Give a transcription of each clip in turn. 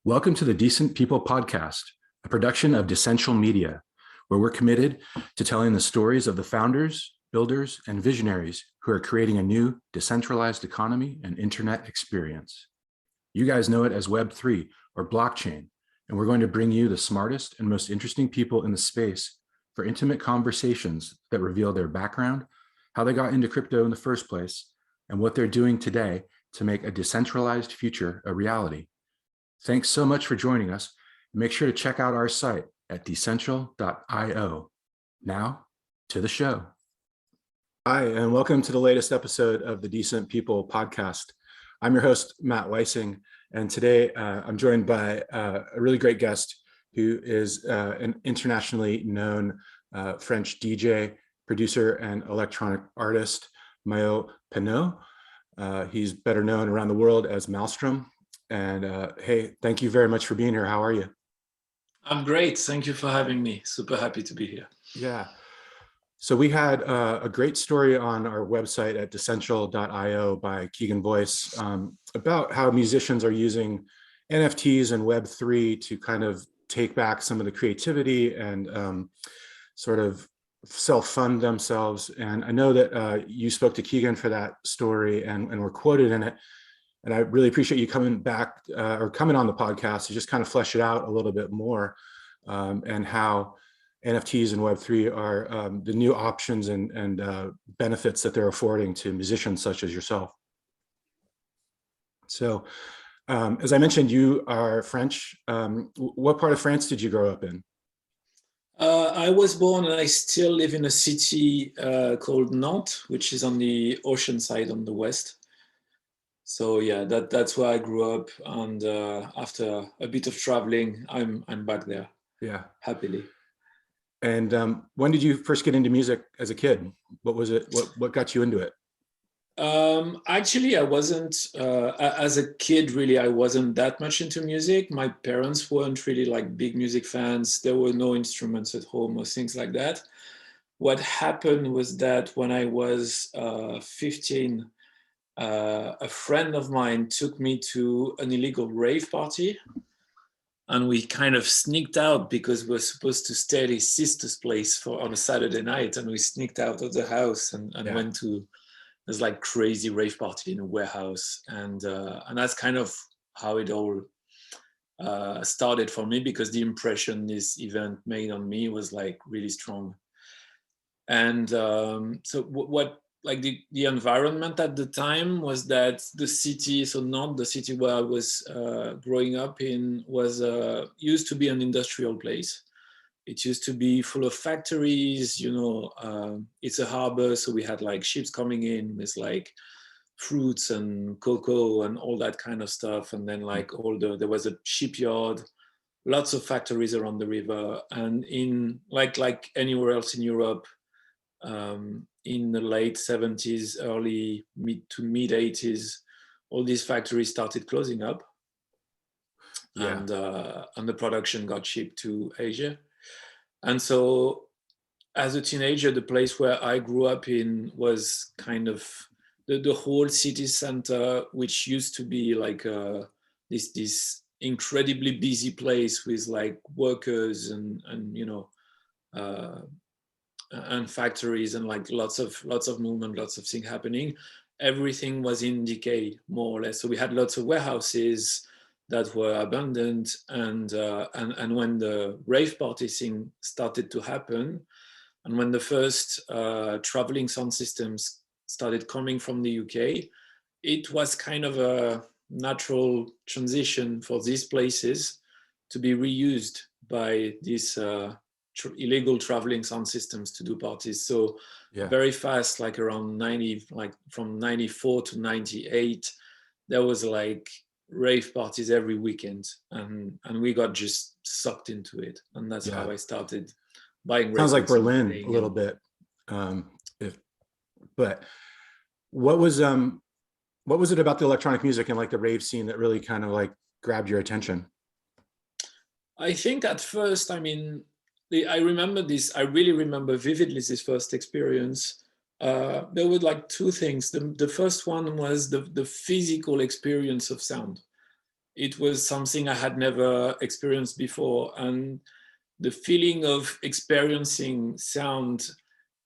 Welcome to the Decent People podcast, a production of DeCential Media, where we're committed to telling the stories of the founders, builders, and visionaries who are creating a new decentralized economy and internet experience. You guys know it as Web3 or blockchain, and we're going to bring you the smartest and most interesting people in the space for intimate conversations that reveal their background, how they got into crypto in the first place, and what they're doing today to make a decentralized future a reality. Thanks so much for joining us. Make sure to check out our site at DeCential.io. Now, to the show. Hi, and welcome to the latest episode of the Decent People podcast. I'm your host, Matt Weissing, and today I'm joined by a really great guest who is an internationally known French DJ, producer, and electronic artist, Mael Peneau. He's better known around the world as Maelstrom. And hey, thank you very much for being here. How are you? I'm great. Thank you for having me. Super happy to be here. Yeah. So we had a great story on our website at DeCential.io by Keegan Voice about how musicians are using NFTs and Web3 to kind of take back some of the creativity and sort of self-fund themselves. And I know that you spoke to Keegan for that story and were quoted in it. And I really appreciate you coming back or coming on the podcast to just kind of flesh it out a little bit more and how NFTs and Web3 are the new options and benefits that they're affording to musicians such as yourself. So as I mentioned, you are French. What part of France did you grow up in? I was born and I still live in a city called Nantes, which is on the ocean side on the west. So yeah, that's where I grew up, and after a bit of traveling, I'm back there. Yeah, happily. And when did you first get into music as a kid? What was it? What got you into it? Actually, I wasn't as a kid. Really, I wasn't that much into music. My parents weren't really like big music fans. There were no instruments at home or things like that. What happened was that when I was 15. A friend of mine took me to an illegal rave party, and we kind of sneaked out because we were supposed to stay at his sister's place on a Saturday night, and we sneaked out of the house and went to this like crazy rave party in a warehouse, and that's kind of how it all started for me, because the impression this event made on me was like really strong. And so what like the environment at the time was that the city, so not the city where I was growing up in, was used to be an industrial place. It used to be full of factories, it's a harbor, so we had like ships coming in with like fruits and cocoa and all that kind of stuff. And then like there was a shipyard, lots of factories around the river. And in like anywhere else in Europe, in the late 70s, early to mid 80s, all these factories started closing up, and the production got shipped to Asia. And so as a teenager, the place where I grew up in was kind of the whole city center, which used to be like this incredibly busy place with like workers and and factories and like lots of movement, lots of things happening. Everything was in decay, more or less. So we had lots of warehouses that were abandoned, and when the rave party thing started to happen, and when the first traveling sound systems started coming from the UK, it was kind of a natural transition for these places to be reused by these illegal traveling sound systems to do parties. So very fast, like around 90, like from 94 to 98, there was like rave parties every weekend, and we got just sucked into it, and that's how I started buying. Sounds like Berlin a little bit. But what was it about the electronic music and like the rave scene that really kind of like grabbed your attention? I think at first, I mean, I remember this, I really remember vividly this first experience. There were like two things. The first one was the physical experience of sound. it was something I had never experienced before. And the feeling of experiencing sound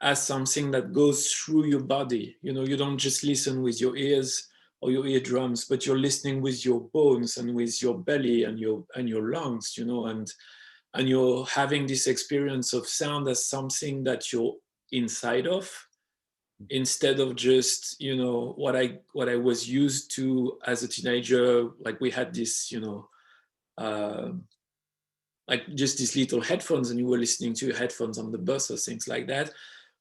as something that goes through your body, you don't just listen with your ears or your eardrums, but you're listening with your bones and with your belly and your lungs, and you're having this experience of sound as something that you're inside of, instead of just what I was used to as a teenager. Like we had this uh, like just these little headphones, and you were listening to your headphones on the bus or things like that,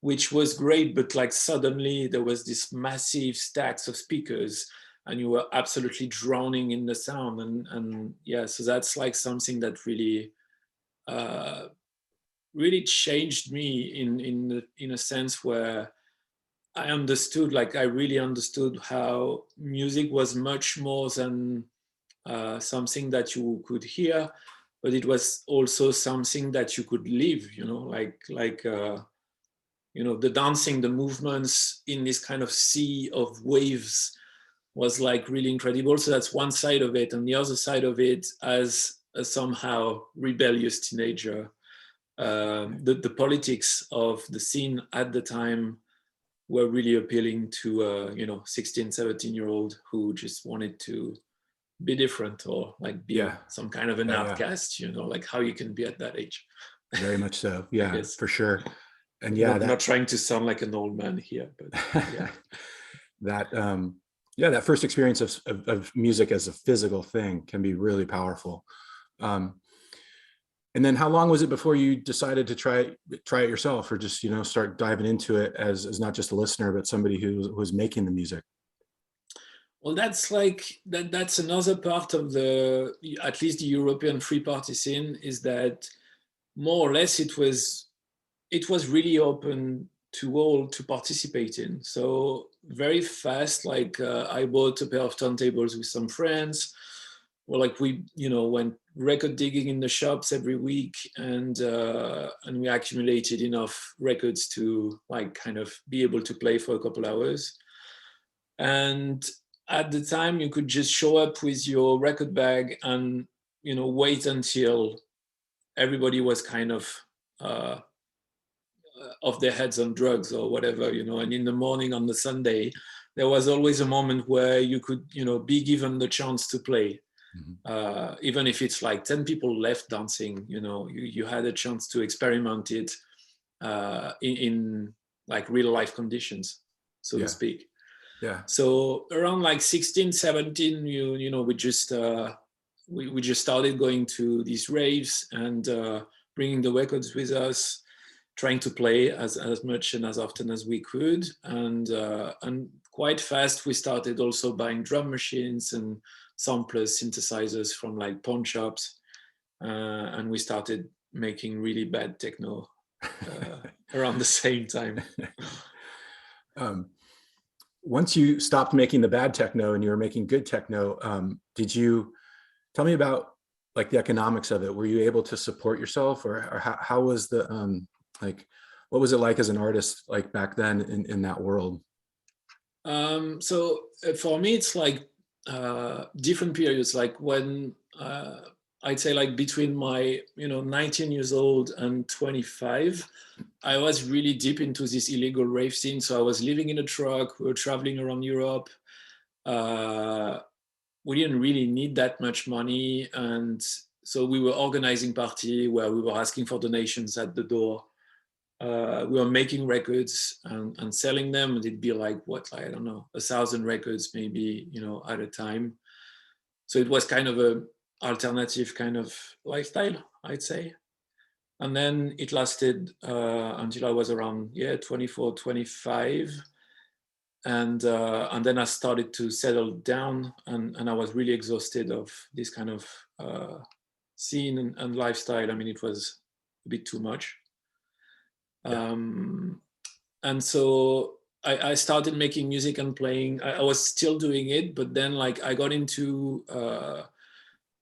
which was great. But like suddenly there was this massive stacks of speakers and you were absolutely drowning in the sound. And yeah, so that's like something that really really changed me in a sense where I understood, like I really understood how music was much more than something that you could hear, but it was also something that you could live, the dancing, the movements in this kind of sea of waves was like really incredible. So that's one side of it. And the other side of it, as a somehow rebellious teenager, the politics of the scene at the time were really appealing to 16, 17-year-old who just wanted to be different, or like be some kind of an outcast, like how you can be at that age. Very much so. Yeah, for sure. And not trying to sound like an old man here, but yeah. that first experience of music as a physical thing can be really powerful. And then how long was it before you decided to try it yourself, or just, start diving into it as not just a listener, but somebody who was making the music? Well, that's that's another part of at least the European free party scene, is that more or less it was really open to all to participate in. So very fast, I bought a pair of turntables with some friends, or like we went record digging in the shops every week, and we accumulated enough records to like kind of be able to play for a couple hours. And at the time you could just show up with your record bag and wait until everybody was kind of off their heads on drugs or whatever, and in the morning on the Sunday there was always a moment where you could be given the chance to play. Even if it's like 10 people left dancing, you had a chance to experiment it in like real life conditions, so to speak. Yeah. So around like 16, 17, we just we just started going to these raves and bringing the records with us, trying to play as much and as often as we could. And quite fast we started also buying drum machines and samplers, synthesizers from like pawn shops, and we started making really bad techno around the same time. Once you stopped making the bad techno and you were making good techno, did you tell me about like the economics of it? Were you able to support yourself, or how was the what was it like as an artist like back then in that world? So for me it's like different periods, like when I'd say like between my 19 years old and 25, I was really deep into this illegal rave scene. So I was living in a truck, we were traveling around Europe. We didn't really need that much money, and so we were organizing party where we were asking for donations at the door. We were making records and selling them, and it'd be like I don't know, 1,000 records maybe at a time. So it was kind of a alternative kind of lifestyle, I'd say. And then it lasted until I was around 24, 25. And then I started to settle down, and I was really exhausted of this kind of scene and lifestyle. I mean, it was a bit too much. And so I started making music and playing. I was still doing it, but then like I got into,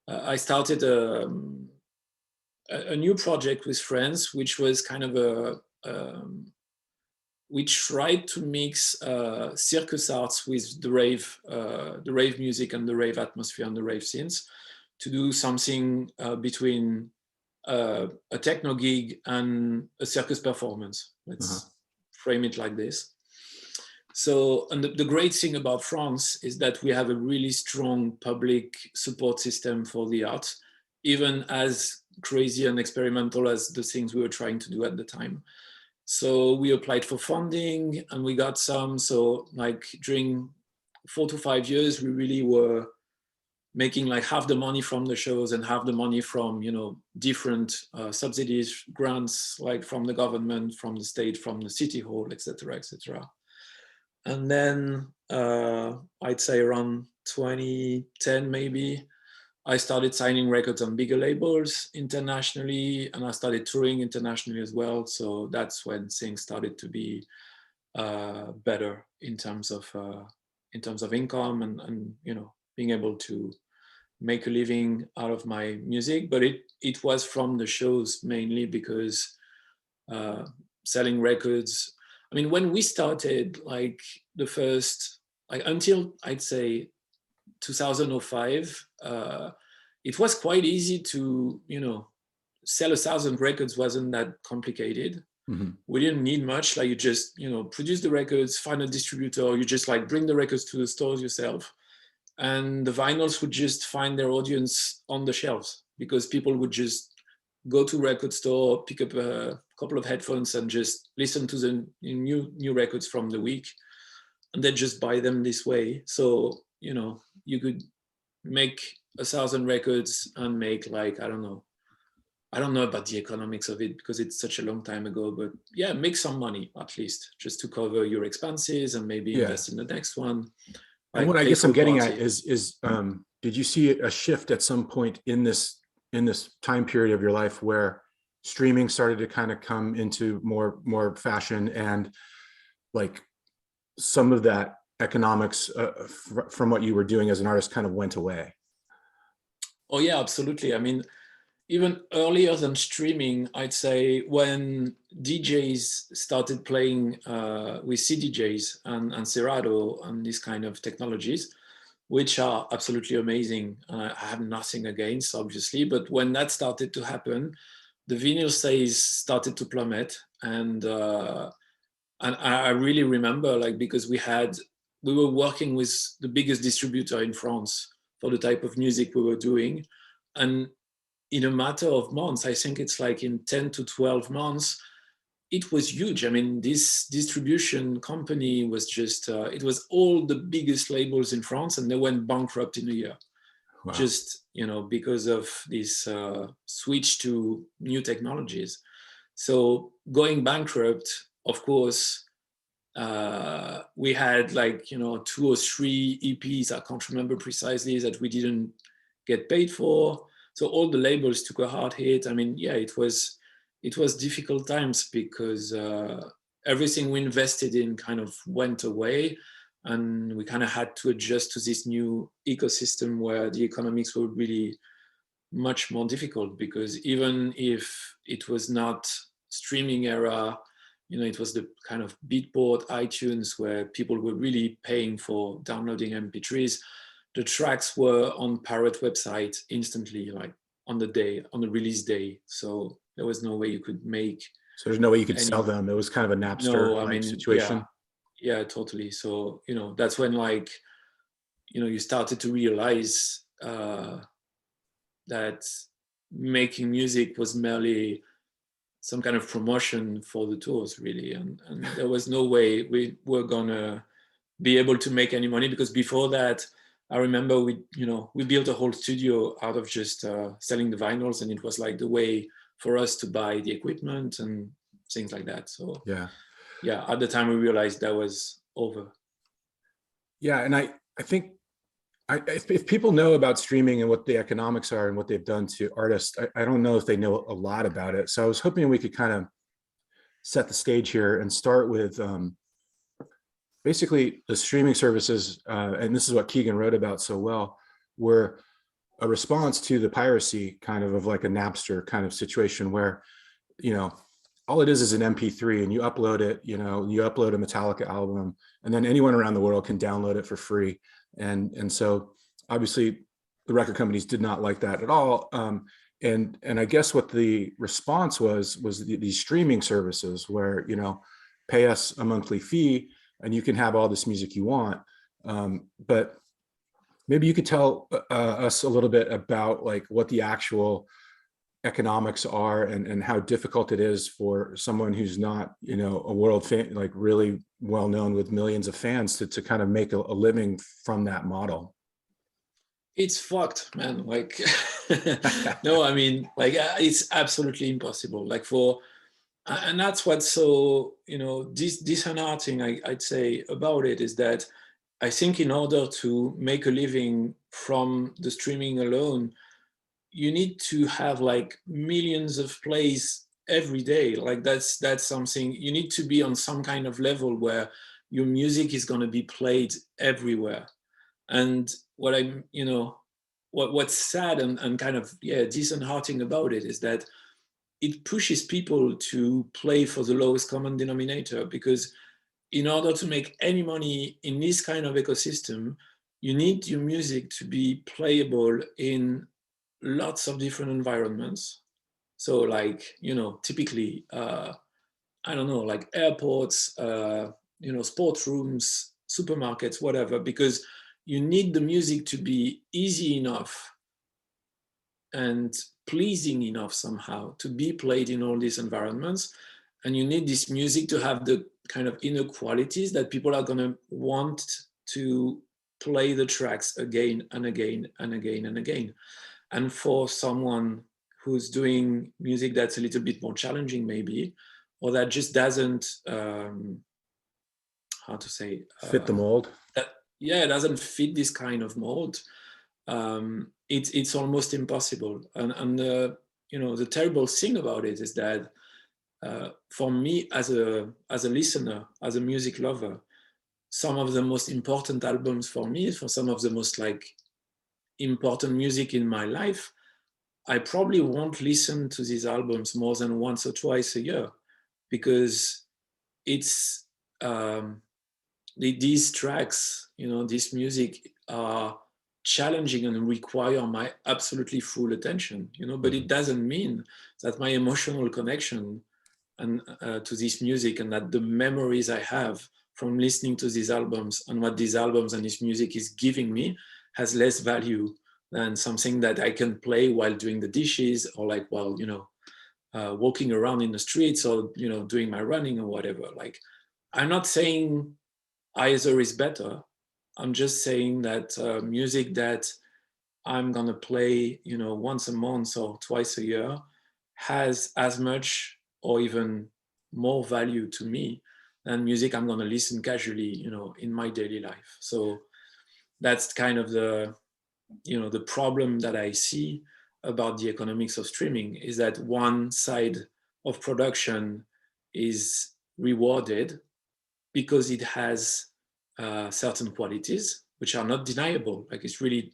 I started a new project with friends, which was kind of we tried to mix circus arts with the rave music and the rave atmosphere and the rave scenes to do something between a techno gig and a circus performance. Let's frame it like this. So, and the great thing about France is that we have a really strong public support system for the arts, even as crazy and experimental as the things we were trying to do at the time. So we applied for funding and we got some. So like during 4 to 5 years, we really were making like half the money from the shows and half the money from, you know, different subsidies, grants, like from the government, from the state, from the city hall, etc., etc. And then I'd say around 2010 maybe, I started signing records on bigger labels internationally, and I started touring internationally as well. So that's when things started to be better in terms of income and you know, being able to make a living out of my music. But it was from the shows mainly, because selling records. I mean, when we started, like the first, like until I'd say 2005, it was quite easy to, you know, sell 1,000 records wasn't that complicated. We didn't need much. Like you just, you know, produce the records, find a distributor, you just like bring the records to the stores yourself. And the vinyls would just find their audience on the shelves, because people would just go to record store, pick up a couple of headphones and just listen to the new records from the week, and then just buy them this way. So, you know, you could make 1,000 records and make like, I don't know about the economics of it because it's such a long time ago, but yeah, make some money at least just to cover your expenses and maybe invest in the next one. And what I guess I'm getting at is did you see a shift at some point in this time period of your life where streaming started to kind of come into more fashion, and like some of that economics from what you were doing as an artist kind of went away? Oh yeah, absolutely. I mean, even earlier than streaming, I'd say when DJs started playing with CDJs and Serato and these kind of technologies, which are absolutely amazing. I have nothing against, obviously, but when that started to happen, the vinyl sales started to plummet. And I really remember, like, because we were working with the biggest distributor in France for the type of music we were doing. And in a matter of months, I think it's like in 10 to 12 months, it was huge. I mean, this distribution company was just, it was all the biggest labels in France, and they went bankrupt in a year. Wow. Just, you know, because of this switch to new technologies. So going bankrupt, of course, we had like, you know, 2 or 3 EPs, I can't remember precisely, that we didn't get paid for. So all the labels took a hard hit. I mean, yeah, it was difficult times because everything we invested in kind of went away, and we kind of had to adjust to this new ecosystem where the economics were really much more difficult, because even if it was not streaming era, you know, it was the kind of Beatport, iTunes, where people were really paying for downloading MP3s. The tracks were on pirate websites instantly, like on the release day. So there was no way you could make. So there's no way you could sell them. It was kind of a Napster situation. Yeah, totally. So, you know, that's when, like, you know, you started to realize that making music was merely some kind of promotion for the tours, really. And there was no way we were gonna be able to make any money, because before that, I remember we built a whole studio out of just selling the vinyls, and it was like the way for us to buy the equipment and things like that. So yeah, at the time we realized that was over. Yeah, and I think if people know about streaming and what the economics are and what they've done to artists, I don't know if they know a lot about it. So I was hoping we could kind of set the stage here and start with basically the streaming services, and this is what Keegan wrote about so well, were a response to the piracy kind of like a Napster kind of situation where, you know, all it is an MP3, and you upload it, you know, you upload a Metallica album, and then anyone around the world can download it for free. And so obviously the record companies did not like that at all. And I guess what the response was these streaming services where, you know, pay us a monthly fee and you can have all this music you want. But maybe you could tell us a little bit about like what the actual economics are, and how difficult it is for someone who's not, you know, a world fan, like really well known with millions of fans, to kind of make a living from that model. It's fucked, man. Like, no, I mean, like, it's absolutely impossible. Like and that's what's so, you know, disheartening, I'd say, about it, is that I think in order to make a living from the streaming alone, you need to have like millions of plays every day. Like that's something, you need to be on some kind of level where your music is going to be played everywhere. And what I'm, you know, what's sad and kind of, yeah, disheartening about it is that it pushes people to play for the lowest common denominator, because in order to make any money in this kind of ecosystem, you need your music to be playable in lots of different environments. So like, you know, typically, I don't know, like airports, you know, sports rooms, supermarkets, whatever, because you need the music to be easy enough and pleasing enough somehow to be played in all these environments. And you need this music to have the kind of inner qualities that people are going to want to play the tracks again and again and again and again. And for someone who's doing music that's a little bit more challenging, maybe, or that just doesn't, how to say, Fit the mold. that, yeah, it doesn't fit this kind of mold, it's almost impossible. And you know, the terrible thing about it is that for me as a listener, as a music lover, some of the most important albums for me, for some of the most like important music in my life, I probably won't listen to these albums more than once or twice a year, because it's these tracks, you know, this music are challenging and require my absolutely full attention, you know, but it doesn't mean that my emotional connection and to this music, and that the memories I have from listening to these albums and what these albums and this music is giving me has less value than something that I can play while doing the dishes, or like while, you know, walking around in the streets, or, you know, doing my running or whatever. Like, I'm not saying either is better. I'm just saying that music that I'm gonna play, you know, once a month or twice a year has as much or even more value to me than music I'm gonna listen casually, you know, in my daily life. So that's kind of the, you know, the problem that I see about the economics of streaming, is that one side of production is rewarded because it has certain qualities which are not deniable. Like, it's really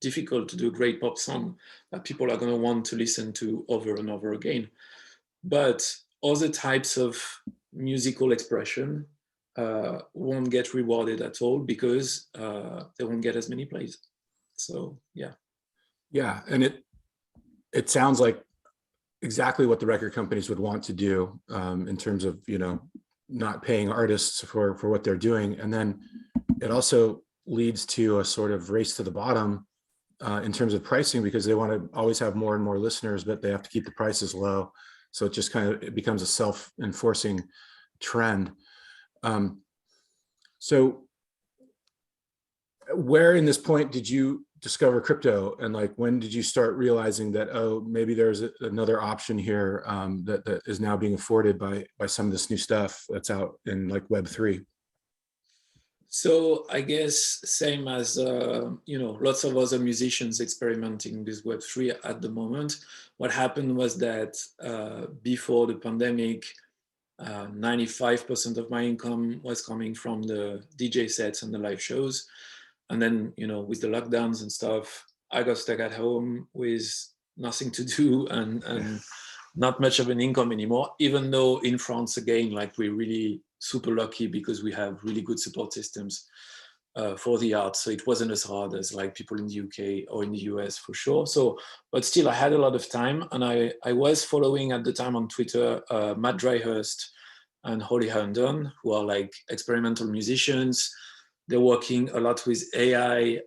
difficult to do a great pop song that people are going to want to listen to over and over again. But other types of musical expression won't get rewarded at all, because they won't get as many plays. So yeah. Yeah, and it sounds like exactly what the record companies would want to do, in terms of, you know, not paying artists for what they're doing. And then it also leads to a sort of race to the bottom in terms of pricing, because they want to always have more and more listeners, but they have to keep the prices low. So it just kind of, it becomes a self-enforcing trend. So where in this point did you discover crypto, and like when did you start realizing that, oh, maybe there's another option here that is now being afforded by some of this new stuff that's out in like Web3? So I guess same as you know, lots of other musicians experimenting with Web3 at the moment. What happened was that before the pandemic, 95% of my income was coming from the DJ sets and the live shows. And then, you know, with the lockdowns and stuff, I got stuck at home with nothing to do and not much of an income anymore, even though in France, again, like we're really super lucky because we have really good support systems for the arts. So it wasn't as hard as like people in the UK or in the US for sure. So, but still I had a lot of time, and I was following at the time on Twitter, Matt Dryhurst and Holly Herndon, who are like experimental musicians. They're working a lot with AI,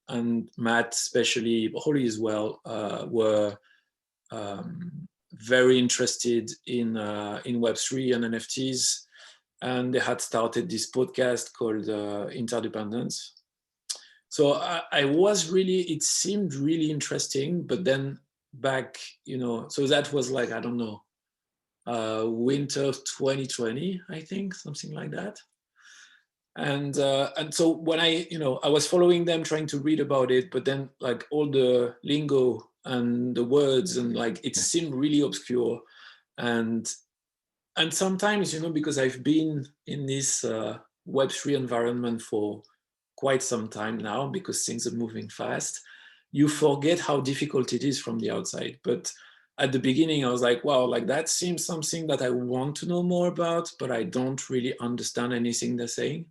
and Matt, especially, Holly as well, were very interested in Web3 and NFTs, and they had started this podcast called Interdependence. So I was really, it seemed really interesting, but then back, so that was like, I don't know, winter of 2020, I think, something like that. And so when I was following them, trying to read about it, but then like all the lingo and the words, and like it seemed really obscure. And sometimes, because I've been in this Web3 environment for quite some time now, because things are moving fast, you forget how difficult it is from the outside. But at the beginning, I was like, wow, like that seems something that I want to know more about, but I don't really understand anything they're saying,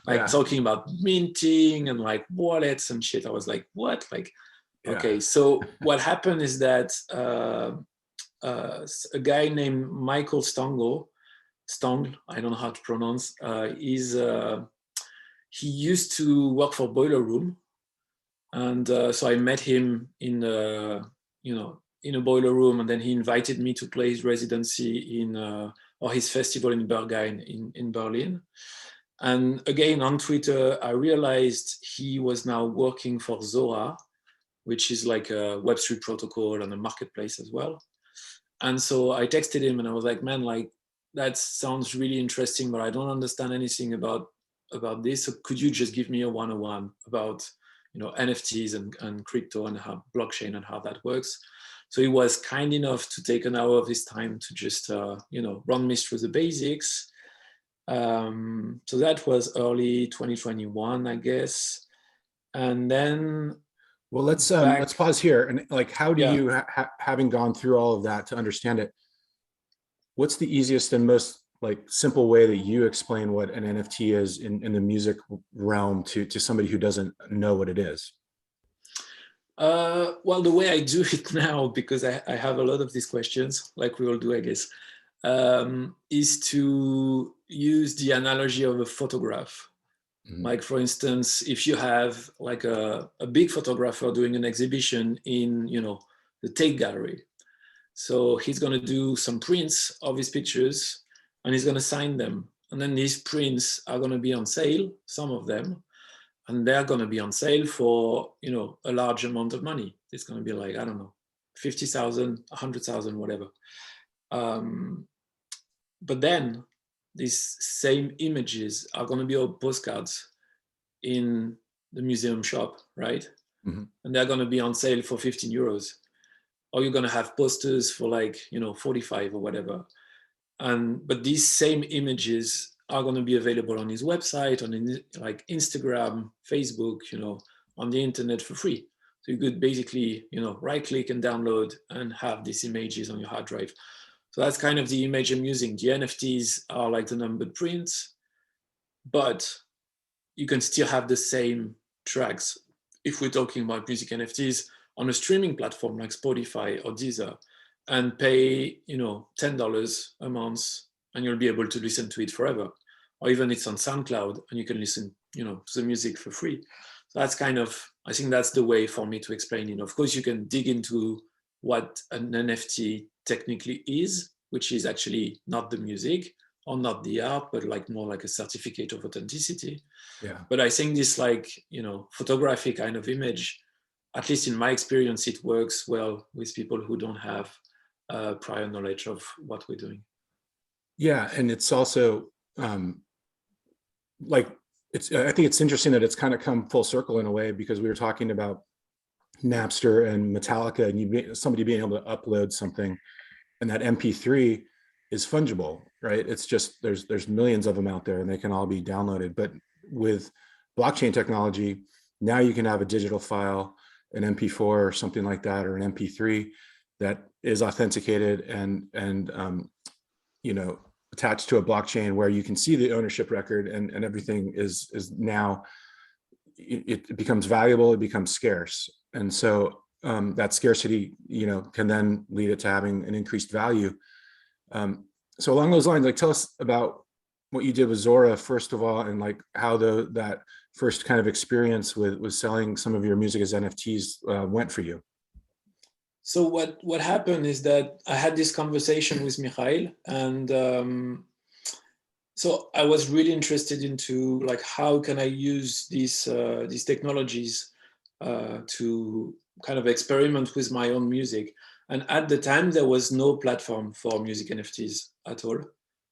like talking about minting and like wallets and shit. I was like, what? Like, okay. So what happened is that a guy named Michael Stong, I don't know how to pronounce, he used to work for Boiler Room. And so I met him in a Boiler Room, and then he invited me to play his residency or his festival in Berghain in Berlin. And again, on Twitter, I realized he was now working for Zoa, which is like a Web3 protocol and a marketplace as well. And so I texted him and I was like, man, like that sounds really interesting, but I don't understand anything about this. So could you just give me a 101 about NFTs and crypto and how blockchain and how that works? So he was kind enough to take an hour of his time to just run me through the basics. So that was early 2021, I guess. And then well, let's pause here. And like, how do you, having gone through all of that to understand it, what's the easiest and most like simple way that you explain what an NFT is in the music realm to somebody who doesn't know what it is? Well, the way I do it now, because I have a lot of these questions, like we all do, I guess, is to use the analogy of a photograph. Mm-hmm. Like, for instance, if you have like a big photographer doing an exhibition in, the Tate Gallery. So he's going to do some prints of his pictures and he's going to sign them. And then these prints are going to be on sale, some of them, and they're going to be on sale for, a large amount of money. It's going to be like, I don't know, 50,000, 100,000, whatever. But then these same images are going to be on postcards in the museum shop, right? Mm-hmm. And they're going to be on sale for 15 euros. Or you're going to have posters for like, 45 or whatever. But these same images are going to be available on his website, on like Instagram, Facebook, on the internet for free. So you could basically, right click and download and have these images on your hard drive. So that's kind of the image I'm using. The NFTs are like the numbered prints, but you can still have the same tracks. If we're talking about music NFTs on a streaming platform like Spotify or Deezer, and pay, $10 a month, and you'll be able to listen to it forever. Or even it's on SoundCloud and you can listen, to the music for free. So that's kind of, I think that's the way for me to explain it. Of course, you can dig into what an NFT technically is, which is actually not the music or not the art, but like more like a certificate of authenticity. Yeah. But I think this like, photographic kind of image, at least in my experience, it works well with people who don't have prior knowledge of what we're doing. Yeah, and it's also I think it's interesting that it's kind of come full circle in a way, because we were talking about Napster and Metallica, and somebody being able to upload something, and that MP3 is fungible, right? It's just there's millions of them out there, and they can all be downloaded. But with blockchain technology, now you can have a digital file, an MP4 or something like that, or an MP3, that is authenticated and attached to a blockchain where you can see the ownership record and everything is now, it becomes valuable, it becomes scarce. And so that scarcity, can then lead it to having an increased value. So along those lines, like, tell us about what you did with Zora, first of all, and like how that first kind of experience with selling some of your music as NFTs went for you. So what happened is that I had this conversation with Mikhail, and so I was really interested into like how can I use these technologies to kind of experiment with my own music. And at the time, there was no platform for music NFTs at all.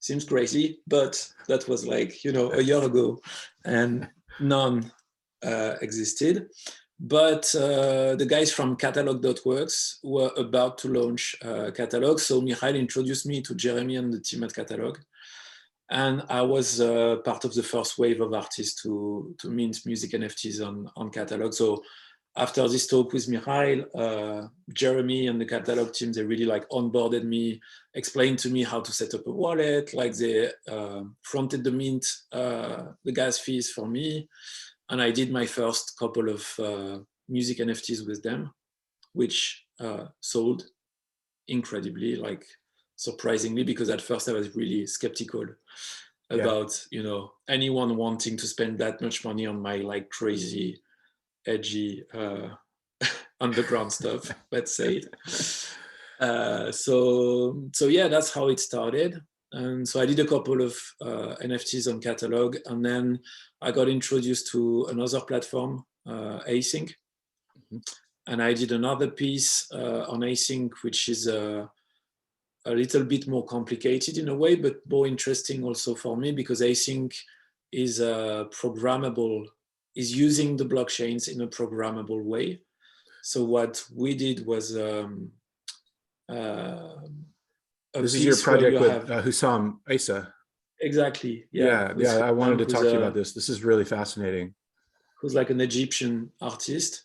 Seems crazy, but that was like, a year ago, and none existed. But the guys from Catalog.works were about to launch Catalog. So Mikhail introduced me to Jeremy and the team at Catalog. And I was part of the first wave of artists to mint music NFTs on Catalog. So after this talk with Mikhail, Jeremy and the Catalog team, they really like onboarded me, explained to me how to set up a wallet, like they fronted the mint, the gas fees for me. And I did my first couple of music NFTs with them, which sold incredibly, like surprisingly, because at first I was really skeptical about, anyone wanting to spend that much money on my like crazy, edgy underground stuff, let's say it. So yeah, that's how it started. And so I did a couple of NFTs on Catalog, and then I got introduced to another platform, Async. Mm-hmm. And I did another piece on Async, which is a little bit more complicated in a way, but more interesting also for me, because Async is is using the blockchains in a programmable way. So what we did was this is your project with Hussam Issa. Exactly. Yeah. I wanted to talk to you about this. This is really fascinating. Who's like an Egyptian artist.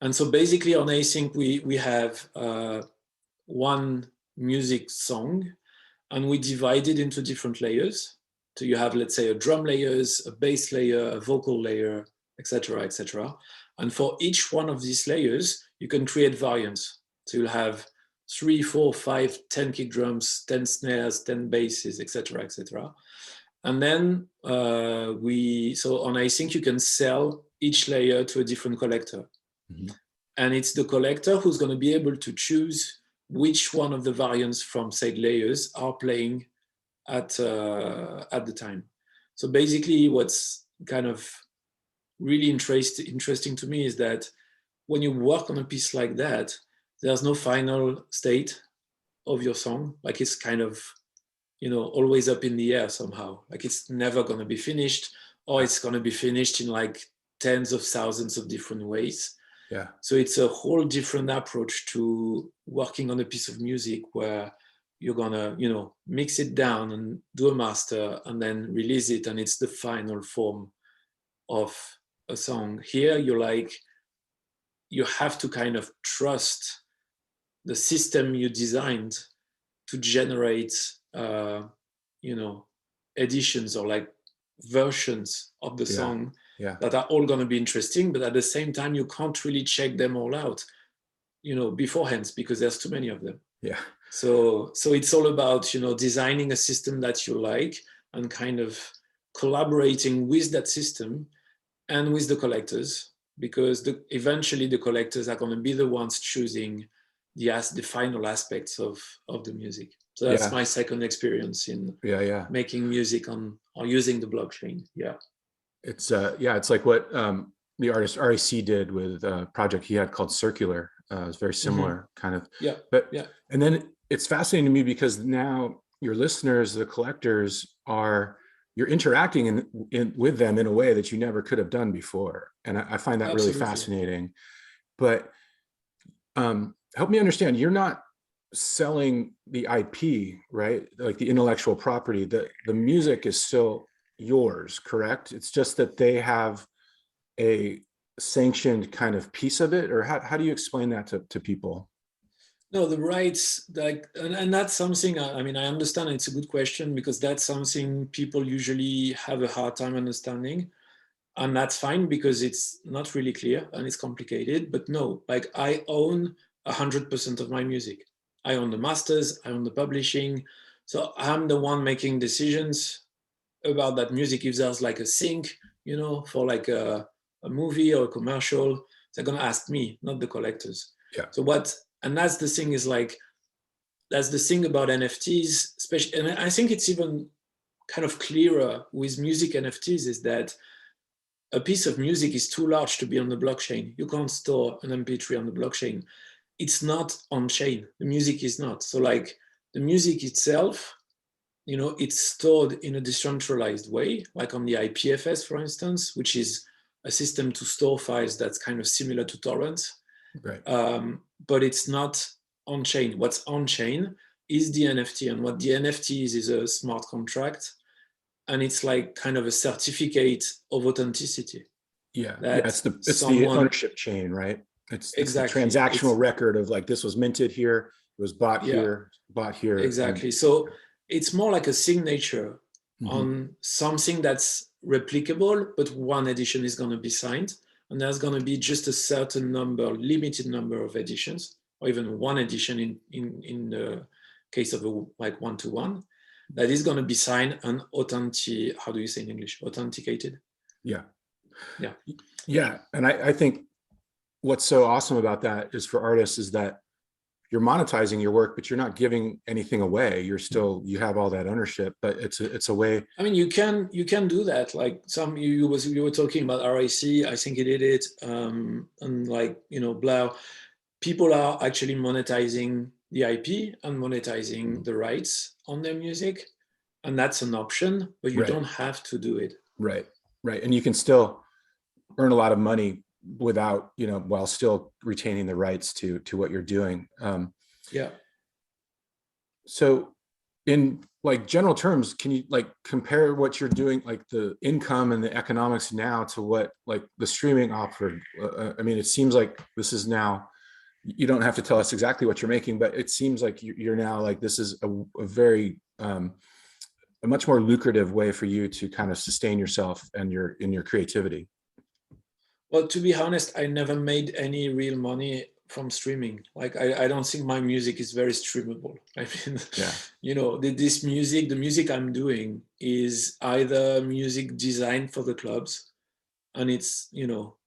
And so basically on Async, we have one music song, and we divide it into different layers. So you have, let's say, a drum layers, a bass layer, a vocal layer, etc., etc. And for each one of these layers, you can create variants. So you'll have 3, 4, 5, 10 kick drums, 10 snares, 10 basses, etc., etc. And then so on Async, you can sell each layer to a different collector. Mm-hmm. And it's the collector who's going to be able to choose which one of the variants from said layers are playing at the time. So basically what's kind of really interesting to me is that when you work on a piece like that, there's no final state of your song. Like it's kind of, always up in the air somehow. Like it's never going to be finished, or it's going to be finished in like tens of thousands of different ways. Yeah. So it's a whole different approach to working on a piece of music where you're gonna, mix it down and do a master and then release it, and it's the final form of a song. Here, you have to kind of trust the system you designed to generate, editions or like versions of the song. Yeah. That are all going to be interesting, but at the same time, you can't really check them all out, beforehand, because there's too many of them. Yeah. So it's all about, designing a system that you like and kind of collaborating with that system and with the collectors, because eventually the collectors are going to be the ones choosing the final aspects of the music. So that's my second experience in making music or using the blockchain. Yeah. It's like what the artist RAC did with a project he had called Circular. It's very similar kind of. Yeah. And then it's fascinating to me because now your listeners, the collectors, you're interacting with them in a way that you never could have done before. And I find that really fascinating. But help me understand, you're not selling the IP, right? Like the intellectual property. The music is still yours, correct? It's just that they have a sanctioned kind of piece of it, or how do you explain that to people? No, the rights, like, and that's something, I mean, I understand it's a good question because that's something people usually have a hard time understanding. And that's fine because it's not really clear and it's complicated. But no, like I own 100% of my music. I own the masters, I own the publishing. So I'm the one making decisions about that music. If there's like a sync, for like a movie or a commercial, they're going to ask me, not the collectors. Yeah. So and that's the thing is like, that's the thing about NFTs, especially, and I think it's even kind of clearer with music NFTs is that a piece of music is too large to be on the blockchain. You can't store an MP3 on the blockchain. It's not on chain. The music is not. So like the music itself, it's stored in a decentralized way, like on the IPFS, for instance, which is a system to store files that's kind of similar to torrents. Right. But it's not on chain. What's on chain is the NFT. And what the NFT is a smart contract. And it's like kind of a certificate of authenticity. Yeah. That It's the someone ownership chain, right? It's the exactly transactional record of like, this was minted here, it was bought here, bought here. Exactly. And, so it's more like a signature mm-hmm. on something that's replicable, but one edition is going to be signed, and there's going to be just a certain number, limited number of editions, or even one edition in the case of like one-to-one, that is going to be signed and how do you say in English? Authenticated. Yeah. Yeah. Yeah. And I think what's so awesome about that is for artists is that you're monetizing your work, but you're not giving anything away. You have all that ownership, but it's a way. I mean, you can do that. Like you were talking about RIC, I think he did it. And like, Blau, people are actually monetizing the IP and monetizing the rights on their music. And that's an option, but you don't have to do it. Right. Right. And you can still earn a lot of money without, while still retaining the rights to what you're doing. Yeah. So in like general terms, can you like compare what you're doing, like the income and the economics now to what like the streaming offered? I mean, it seems like this is now, you don't have to tell us exactly what you're making, but it seems like you're now like, this is a very, a much more lucrative way for you to kind of sustain yourself and in your creativity. Well, to be honest, I never made any real money from streaming. Like, I don't think my music is very streamable. I mean, this music, the music I'm doing is either music designed for the clubs, and it's,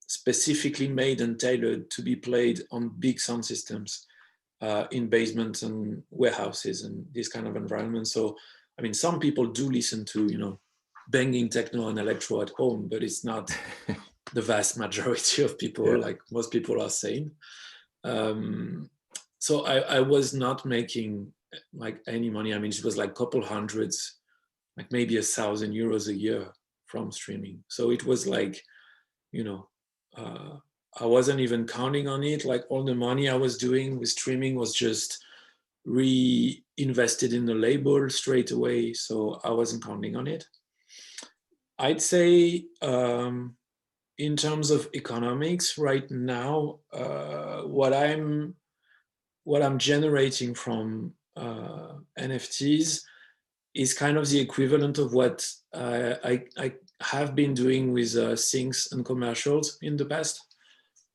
specifically made and tailored to be played on big sound systems in basements and warehouses and this kind of environment. So, I mean, some people do listen to, banging techno and electro at home, but it's not the vast majority of people, like most people are saying. So I was not making like any money. I mean, it was like a couple hundreds, like maybe €1,000 a year from streaming. So it was like, I wasn't even counting on it. Like all the money I was doing with streaming was just reinvested in the label straight away. So I wasn't counting on it. I'd say, in terms of economics right now, what I'm generating from NFTs is kind of the equivalent of what I have been doing with syncs and commercials in the past.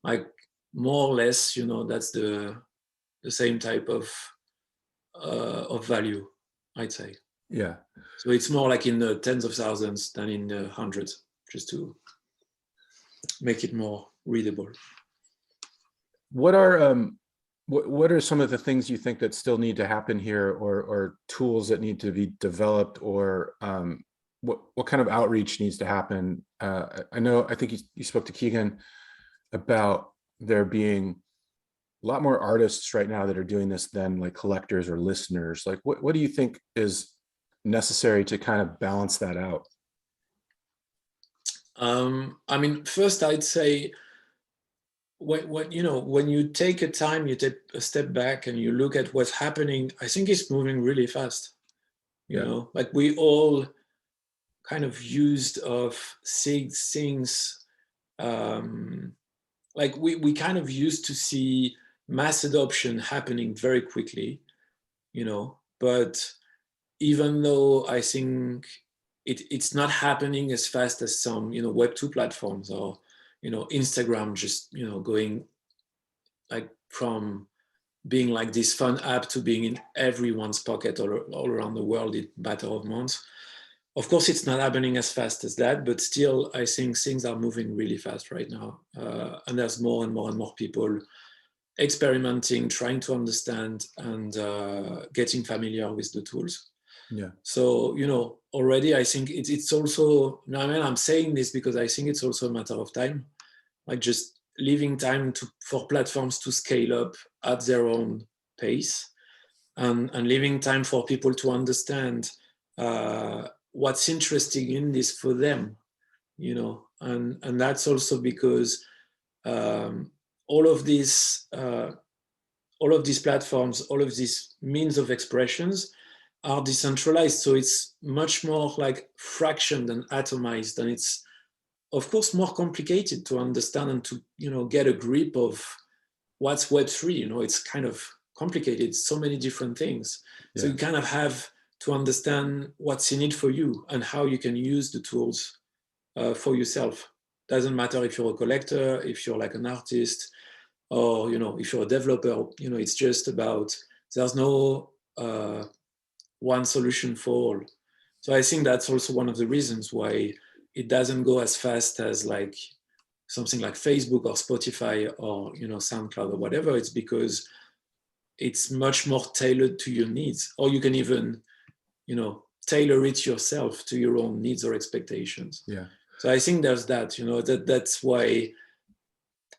Like more or less, that's the same type of value, I'd say. Yeah. So it's more like in the tens of thousands than in the hundreds, just to make it more readable. What are some of the things you think that still need to happen here, or tools that need to be developed, or what kind of outreach needs to happen? I think you spoke to Keegan about there being a lot more artists right now that are doing this than like collectors or listeners. Like what do you think is necessary to kind of balance that out? I mean, first I'd say when you take you take a step back and you look at what's happening, I think it's moving really fast. Like we all kind of used of things, like we kind of used to see mass adoption happening very quickly, but even though I think it's not happening as fast as some, Web 2 platforms or, Instagram just, going like from being like this fun app to being in everyone's pocket all around the world in a matter of months. Of course, it's not happening as fast as that, but still, I think things are moving really fast right now. And there's more and more and more people experimenting, trying to understand, and getting familiar with the tools. Yeah. So, already I think it's also, I'm saying this because I think it's also a matter of time, like just leaving time for platforms to scale up at their own pace, and leaving time for people to understand what's interesting in this for them, and that's also because all of these platforms, all of these means of expressions are decentralized. So it's much more like fractioned and atomized, and it's of course more complicated to understand and to get a grip of what's Web3. It's kind of complicated, so many different things. Yeah. So you kind of have to understand what's in it for you and how you can use the tools for yourself. Doesn't matter if you're a collector, if you're like an artist, or if you're a developer. It's just about, there's no one solution for all. So I think that's also one of the reasons why it doesn't go as fast as like something like Facebook or Spotify or SoundCloud or whatever. It's because it's much more tailored to your needs, or you can even tailor it yourself to your own needs or expectations. Yeah. So I think there's that. That's why,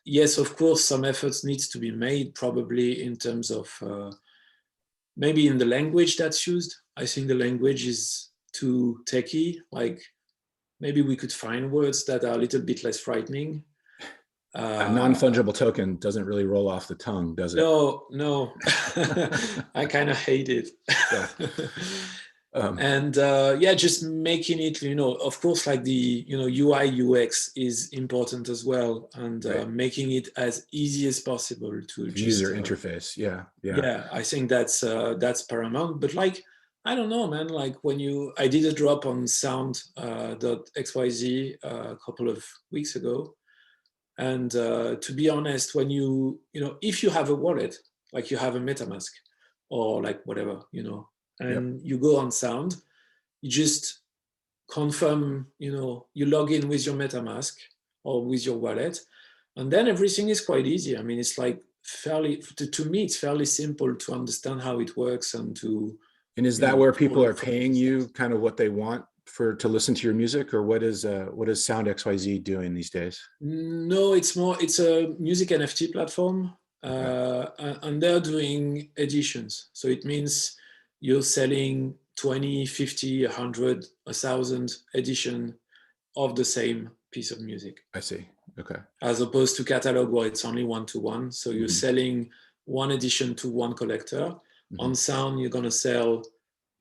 yes, of course, some efforts needs to be made, probably in terms of maybe in the language that's used. I think the language is too techy. Like maybe we could find words that are a little bit less frightening. A non-fungible token doesn't really roll off the tongue, does it? No. I kind of hate it. Yeah. And just making it, of course, like the, UI UX is important as well, and right. Making it as easy as possible to user interface. Yeah. I think that's paramount. But like, I don't know, man, like I did a drop on sound.xyz a couple of weeks ago. And to be honest, when if you have a wallet, like you have a MetaMask or like whatever, and you go on Sound, you just confirm, you log in with your MetaMask or with your wallet, and then everything is quite easy. I mean, it's like to me, it's fairly simple to understand how it works and to. And is that where people are paying you kind of what they want to listen to your music, or what is Sound XYZ doing these days? No, it's a music NFT platform, and they're doing editions. So it means you're selling 20, 50, 100, 1,000 edition of the same piece of music. I see. Okay. As opposed to catalog where it's only one-to-one. So you're selling one edition to one collector. Mm-hmm. On Sound, you're going to sell,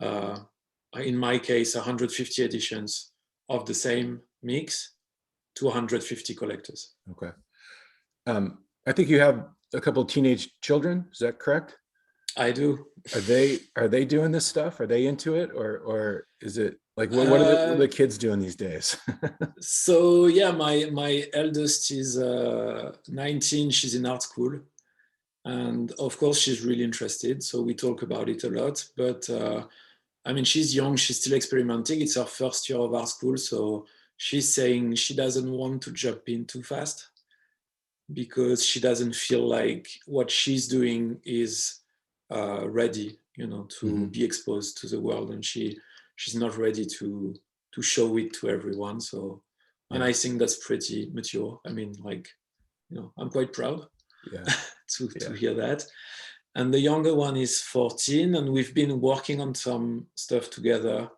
in my case, 150 editions of the same mix to 150 collectors. Okay. I think you have a couple of teenage children. Is that correct? I do. Are they doing this stuff? Are they into it, or is it like what are the kids doing these days? So yeah, my eldest is 19. She's in art school, and of course she's really interested. So we talk about it a lot. But I mean, she's young. She's still experimenting. It's her first year of art school, so she's saying she doesn't want to jump in too fast because she doesn't feel like what she's doing is ready, to be exposed to the world, and she's not ready to show it to everyone. So, and I think that's pretty mature. I mean, like, I'm quite proud to hear that. And the younger one is 14, and we've been working on some stuff together.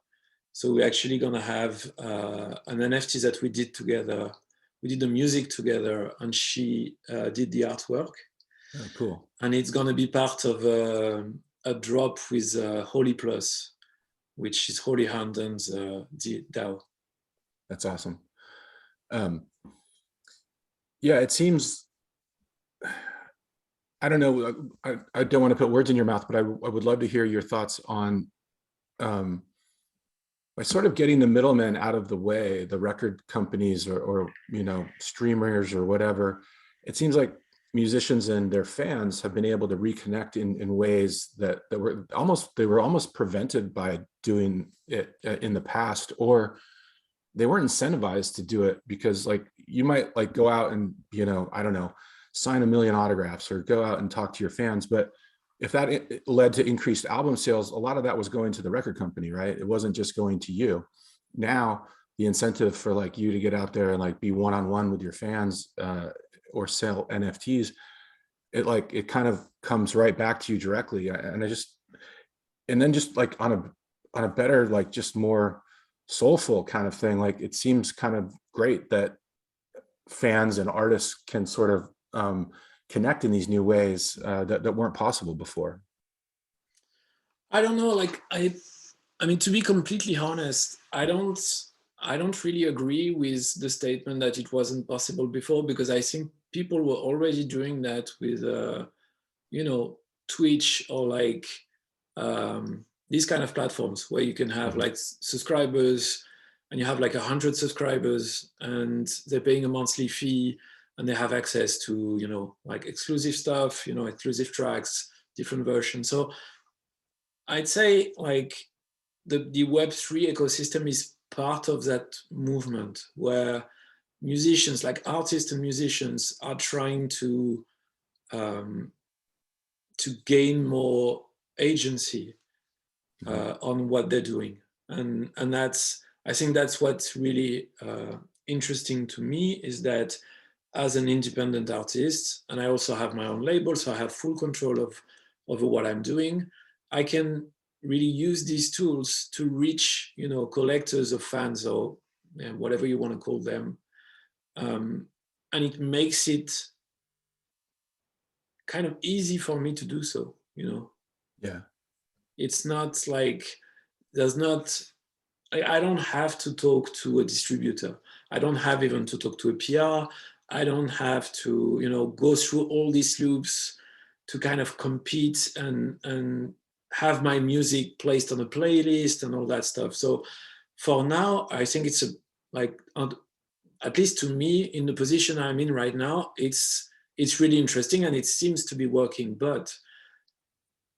So we're actually gonna have an NFT that we did together. We did the music together, and she did the artwork. Oh, cool. And it's gonna be part of a drop with Holy Plus, which is Holy Handen's DAO. That's awesome. Yeah, it seems, I don't know. I don't want to put words in your mouth, but I would love to hear your thoughts on by sort of getting the middlemen out of the way, the record companies or streamers or whatever. It seems like musicians and their fans have been able to reconnect in ways that were almost prevented by doing it in the past, or they weren't incentivized to do it, because like you might like go out and I don't know, sign 1 million autographs or go out and talk to your fans, but if that led to increased album sales, a lot of that was going to the record company, right? It wasn't just going to you. Now the incentive for like you to get out there and like be one-on-one with your fans or sell NFTs, it kind of comes right back to you directly. And then just like on a better, like just more soulful kind of thing, like it seems kind of great that fans and artists can sort of connect in these new ways that weren't possible before. I don't know, like I mean, to be completely honest, I don't really agree with the statement that it wasn't possible before, because I think people were already doing that with Twitch or like these kind of platforms where you can have like subscribers, and you have like 100 subscribers and they're paying a monthly fee, and they have access to like exclusive stuff, exclusive tracks, different versions. So I'd say like the Web3 ecosystem is part of that movement where musicians, like artists and musicians, are trying to gain more agency on what they're doing, and I think that's what's really interesting to me, is that as an independent artist, and I also have my own label, so I have full control over what I'm doing. I can really use these tools to reach, collectors of fans, or whatever you want to call them, and it makes it kind of easy for me to do so. Yeah. It's not like I don't have to talk to a distributor. I don't have even to talk to a PR. I don't have to, go through all these loops to kind of compete and have my music placed on a playlist and all that stuff. So for now, I think it's at least to me, in the position I'm in right now, it's really interesting and it seems to be working, but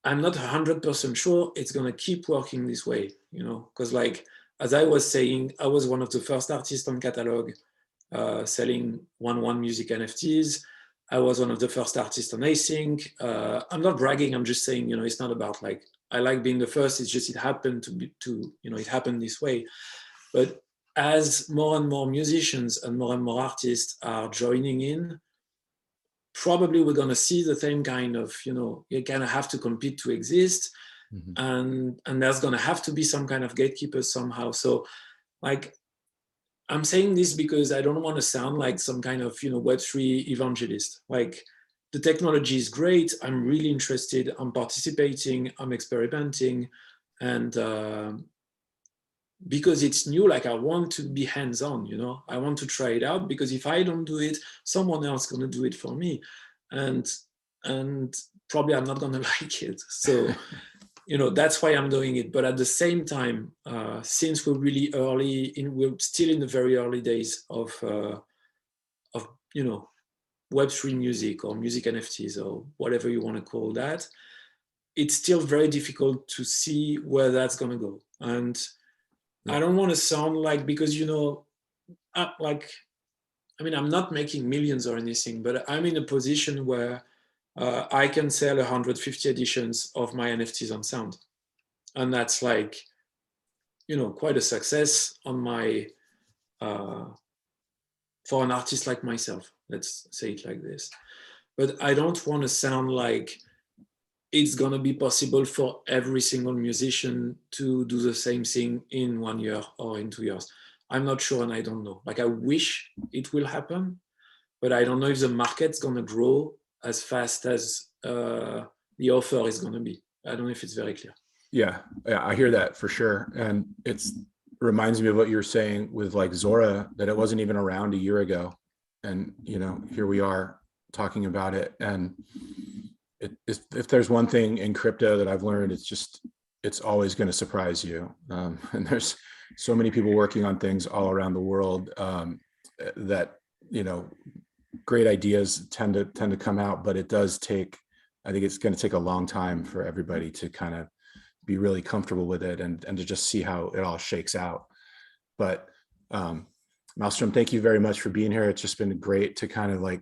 I'm not 100% sure it's going to keep working this way, because like, as I was saying, I was one of the first artists on Catalog selling 1-1 music NFTs. I was one of the first artists on Async. I'm not bragging. I'm just saying, it's not about like, I like being the first. It's just, it happened it happened this way. But as more and more musicians and more artists are joining in, probably we're going to see the same kind of, you kind of have to compete to exist. And there's going to have to be some kind of gatekeepers somehow. So like, I'm saying this because I don't want to sound like some kind of, Web3 evangelist. Like, the technology is great. I'm really interested. I'm participating. I'm experimenting. And because it's new, like I want to be hands-on, I want to try it out, because if I don't do it, someone else is going to do it for me. And probably I'm not going to like it. So, that's why I'm doing it. But at the same time, since we're really we're still in the very early days of Web3 music or music NFTs or whatever you want to call that, it's still very difficult to see where that's going to go. And I don't want to sound like, because, I'm not making millions or anything, but I'm in a position where I can sell 150 editions of my NFTs on Sound. And that's like, quite a success on my, for an artist like myself, let's say it like this. But I don't want to sound like it's going to be possible for every single musician to do the same thing in 1 year or in 2 years. I'm not sure, and I don't know. Like, I wish it will happen, but I don't know if the market's going to grow as fast as the offer is going to be. I don't know if it's very clear. Yeah, I hear that for sure. And it reminds me of what you were saying with like Zora, that it wasn't even around a year ago. And, here we are talking about it. And if there's one thing in crypto that I've learned, it's always going to surprise you. And there's so many people working on things all around the world that, you know, great ideas tend to come out, but it does take, I think it's going to take a long time for everybody to kind of be really comfortable with it and to just see how it all shakes out. But Maelstrom, thank you very much for being here. It's just been great to kind of like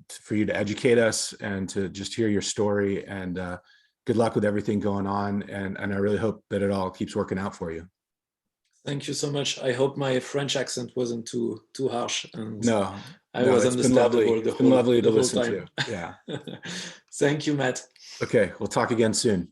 for you to educate us and to just hear your story, and good luck with everything going on. And I really hope that it all keeps working out for you. Thank you so much. I hope my French accent wasn't too harsh, and No, I was it's been lovely. understandable It's been lovely to the whole listen time. to. Yeah. Thank you, Matt. Okay, we'll talk again soon.